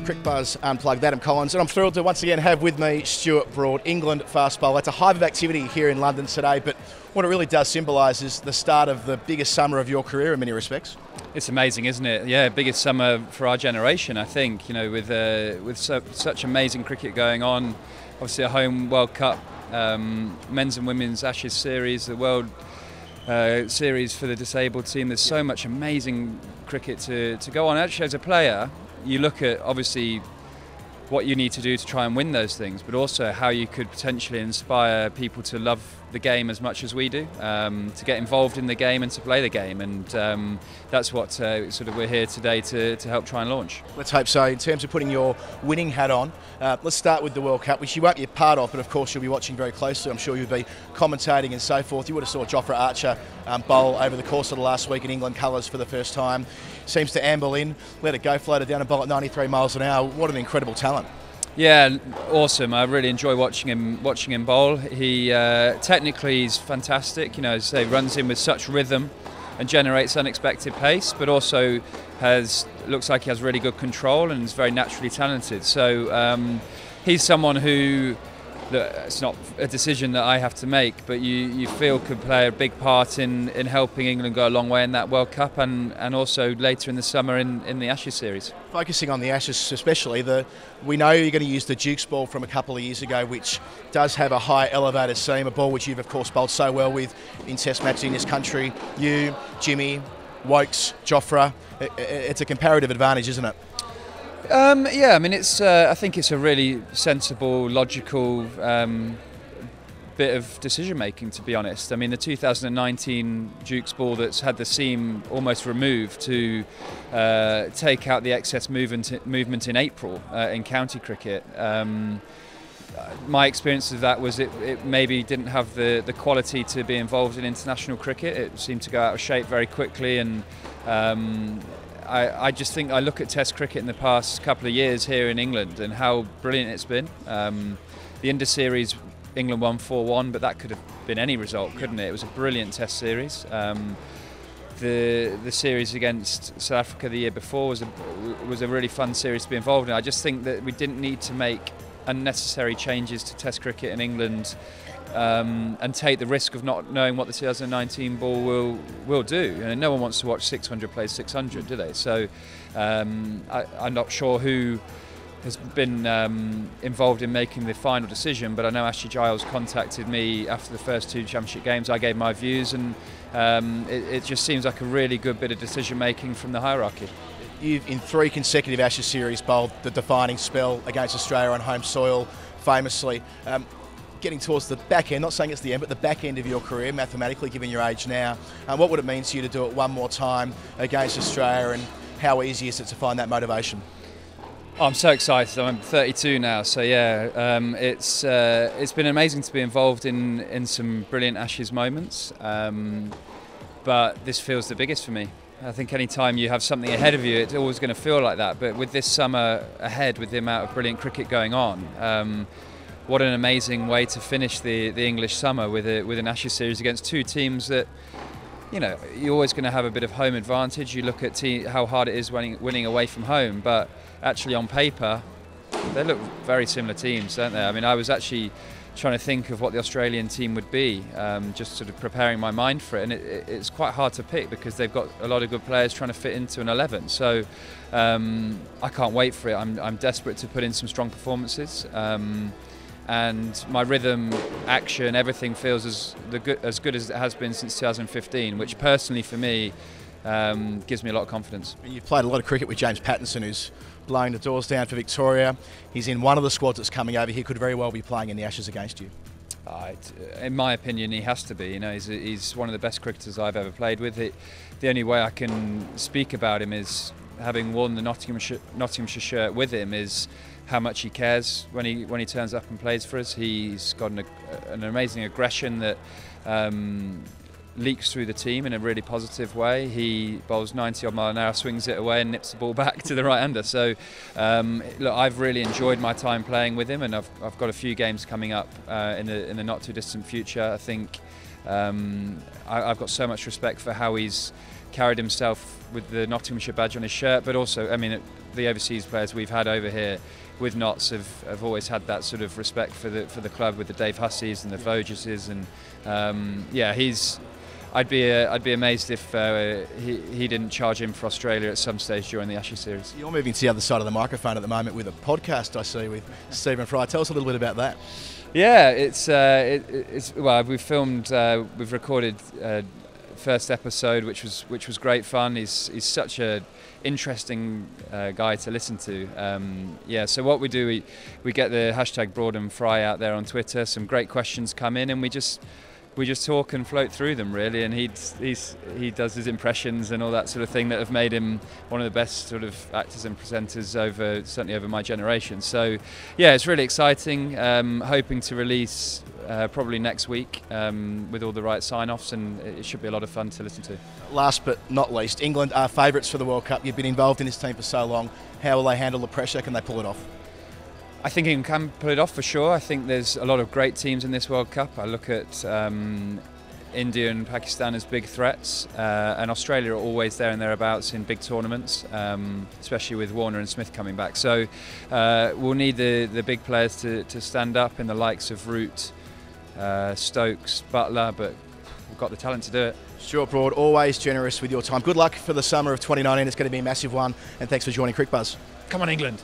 Cricket Buzz Unplugged, Adam Collins, and I'm thrilled to once again have with me Stuart Broad, England fast bowler. It's a hive of activity here in London today, but what it really does symbolise is the start of the biggest summer of your career in many respects. It's amazing, isn't it? Yeah, biggest summer for our generation, I think. You know, with such amazing cricket going on, obviously a home World Cup, men's and women's Ashes series, the World series for the disabled team. There's so much amazing cricket to go on. Actually, as a player, you look at obviously what you need to do to try and win those things, but also how you could potentially inspire people to love the game as much as we do, to get involved in the game and to play the game, and that's what sort of we're here today to help try and launch. Let's hope so. In terms of putting your winning hat on, let's start with the World Cup, which you won't be a part of, but of course you'll be watching very closely. I'm sure you'll be commentating and so forth. You would have saw Jofra Archer bowl over the course of the last week in England colours for the first time. Seems to amble in, let it go, float it down and bowl at 93 miles an hour. What an incredible talent. Yeah, awesome. I really enjoy watching him bowl. He technically he's fantastic. You know, as I say, runs in with such rhythm and generates unexpected pace, but also looks like he has really good control and is very naturally talented. So he's someone who, look, it's not a decision that I have to make, but you feel could play a big part in helping England go a long way in that World Cup and also later in the summer in the Ashes series. Focusing on the Ashes especially, we know you're going to use the Dukes ball from a couple of years ago, which does have a high elevated seam, a ball which you've of course bowled so well with in Test matches in this country. You, Jimmy, Woakes, Jofra, it's a comparative advantage, isn't it? Yeah, I mean, I think it's a really sensible, logical bit of decision making, to be honest. I mean, the 2019 Dukes ball that's had the seam almost removed to take out the excess movement in April in county cricket. My experience of that was it maybe didn't have the quality to be involved in international cricket. It seemed to go out of shape very quickly, and I just think I look at Test cricket in the past couple of years here in England and how brilliant it's been. The India series, England won 4-1, but that could have been any result, couldn't it? It was a brilliant Test series. The series against South Africa the year before was a really fun series to be involved in. I just think that we didn't need to make unnecessary changes to Test cricket in England and take the risk of not knowing what the 2019 ball will do. And no one wants to watch 600 play 600, do they? So I'm not sure who has been involved in making the final decision, but I know Ashley Giles contacted me after the first two championship games. I gave my views, and it just seems like a really good bit of decision making from the hierarchy. You've, in 3 consecutive Ashes series, bowled the defining spell against Australia on home soil, famously. Getting towards the back end, not saying it's the end, but the back end of your career, mathematically, given your age now, what would it mean to you to do it one more time against Australia, and how easy is it to find that motivation? Oh, I'm so excited. I'm 32 now, so yeah, it's been amazing to be involved in some brilliant Ashes moments, but this feels the biggest for me. I think any time you have something ahead of you, it's always going to feel like that. But with this summer ahead, with the amount of brilliant cricket going on, what an amazing way to finish the English summer with an Ashes series against two teams that, you know, you're always going to have a bit of home advantage. You look at how hard it is winning away from home, but actually on paper, they look very similar teams, don't they? I mean, I was actually trying to think of what the Australian team would be, just sort of preparing my mind for it, and it's quite hard to pick because they've got a lot of good players trying to fit into an 11. So I can't wait for it. I'm desperate to put in some strong performances. And my rhythm, action, everything feels as good as it has been since 2015, which personally for me gives me a lot of confidence. And you've played a lot of cricket with James Pattinson, who's blowing the doors down for Victoria. He's in one of the squads that's coming over. He could very well be playing in the Ashes against you. In my opinion, he has to be. You know, he's one of the best cricketers I've ever played with. The only way I can speak about him is having worn the Nottinghamshire shirt with him, is how much he cares when he turns up and plays for us. He's got an amazing aggression that leaks through the team in a really positive way. He bowls 90 odd mile an hour, swings it away and nips the ball back to the right hander. So look, I've really enjoyed my time playing with him, and I've got a few games coming up in the not too distant future. I think I've got so much respect for how he's carried himself with the Nottinghamshire badge on his shirt, but also, I mean, the overseas players we've had over here with Notts have always had that sort of respect for the club, with the Dave Husseys and the Vogeses, and yeah, I'd be amazed if he didn't charge in for Australia at some stage during the Ashes series. You're moving to the other side of the microphone at the moment with a podcast I see with Stephen Fry. Tell us a little bit about that. Yeah, it's well, we've recorded first episode, which was great fun. He's such a interesting guy to listen to. Yeah, so what we do, we get the hashtag Broadham Fry out there on Twitter. Some great questions come in, and we just talk and float through them, really, and he does his impressions and all that sort of thing that have made him one of the best sort of actors and presenters certainly over my generation. So yeah, it's really exciting. Hoping to release probably next week with all the right sign-offs, and it should be a lot of fun to listen to. Last but not least, England are favourites for the World Cup. You've been involved in this team for so long. How will they handle the pressure? Can they pull it off? I think England can pull it off for sure. I think there's a lot of great teams in this World Cup. I look at India and Pakistan as big threats, and Australia are always there and thereabouts in big tournaments, especially with Warner and Smith coming back. So we'll need the big players to stand up, in the likes of Root, Stokes, Butler, but we've got the talent to do it. Stuart Broad, always generous with your time. Good luck for the summer of 2019. It's going to be a massive one, and thanks for joining Crick Buzz. Come on, England.